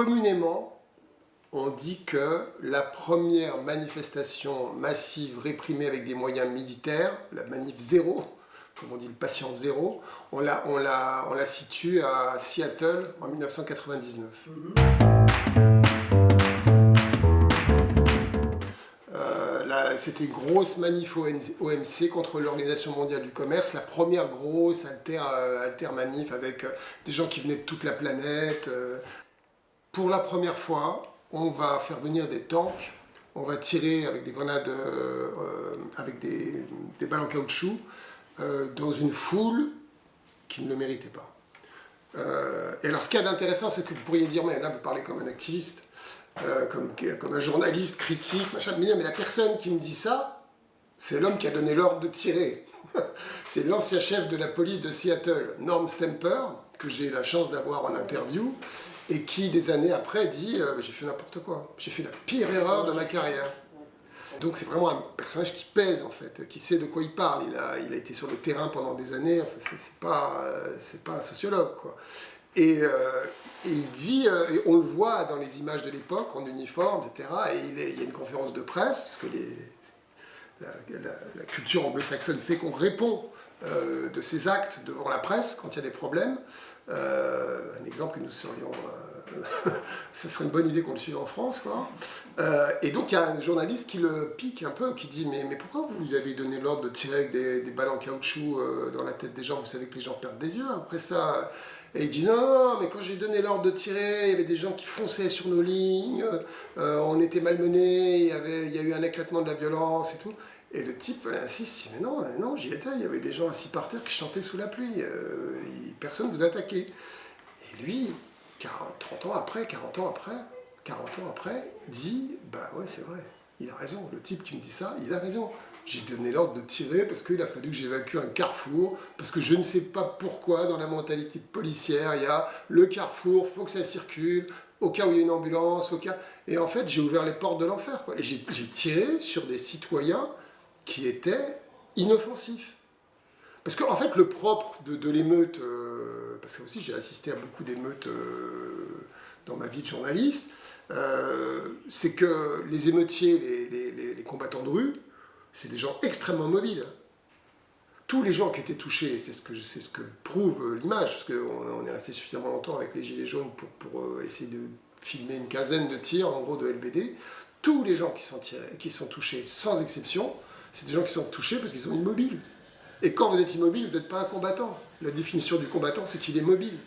communément, on dit que la première manifestation massive réprimée avec des moyens militaires, la manif zéro, comme on dit le patient zéro, on la situe à Seattle en 1999. C'était une grosse manif OMC contre l'Organisation mondiale du commerce, la première grosse alter manif avec des gens qui venaient de toute la planète. Pour la première fois, on va faire venir des tanks, on va tirer avec des grenades, avec des balles en caoutchouc, dans une foule qui ne le méritait pas. Et alors ce qu'il y a d'intéressant, c'est que vous pourriez dire, mais là vous parlez comme un activiste, comme un journaliste critique, machin. Mais non, mais la personne qui me dit ça, c'est l'homme qui a donné l'ordre de tirer. C'est l'ancien chef de la police de Seattle, Norm Stemper, que j'ai eu la chance d'avoir en interview, et qui, des années après, dit j'ai fait n'importe quoi, j'ai fait la pire erreur de ma carrière. Donc c'est vraiment un personnage qui pèse, en fait, qui sait de quoi il parle. Il a été sur le terrain pendant des années, enfin, c'est pas un sociologue, quoi. Et il dit, et on le voit dans les images de l'époque, en uniforme, etc., et il y a une conférence de presse, parce que la culture anglo-saxonne fait qu'on répond de ses actes devant la presse quand il y a des problèmes. Un exemple que nous serions... ce serait une bonne idée qu'on le suive en France, quoi. Et donc il y a un journaliste qui le pique un peu, qui dit mais pourquoi vous avez donné l'ordre de tirer avec des balles en caoutchouc dans la tête des gens? Vous savez que les gens perdent des yeux après ça. Et il dit non, mais quand j'ai donné l'ordre de tirer, il y avait des gens qui fonçaient sur nos lignes, on était malmenés, il y a eu un éclatement de la violence et tout. Et le type insiste, mais non, j'y étais, il y avait des gens assis par terre qui chantaient sous la pluie, personne ne vous attaquait. Et lui, 40 ans après, dit, bah ouais, c'est vrai, il a raison, le type qui me dit ça, il a raison. J'ai donné l'ordre de tirer parce qu'il a fallu que j'évacue un carrefour, parce que je ne sais pas pourquoi, dans la mentalité policière, il y a le carrefour, il faut que ça circule, au cas où il y a une ambulance, au cas... Et en fait, j'ai ouvert les portes de l'enfer, quoi. Et j'ai tiré sur des citoyens qui étaient inoffensifs. Parce qu'en fait, le propre de l'émeute, parce que aussi j'ai assisté à beaucoup d'émeutes dans ma vie de journaliste, c'est que les émeutiers, les combattants de rue, c'est des gens extrêmement mobiles. Tous les gens qui étaient touchés, c'est ce que prouve l'image, parce qu'on est resté suffisamment longtemps avec les gilets jaunes pour essayer de filmer une quinzaine de tirs, en gros, de LBD. Tous les gens qui sont touchés, sans exception, c'est des gens qui sont touchés parce qu'ils sont immobiles. Et quand vous êtes immobile, vous n'êtes pas un combattant. La définition du combattant, c'est qu'il est mobile.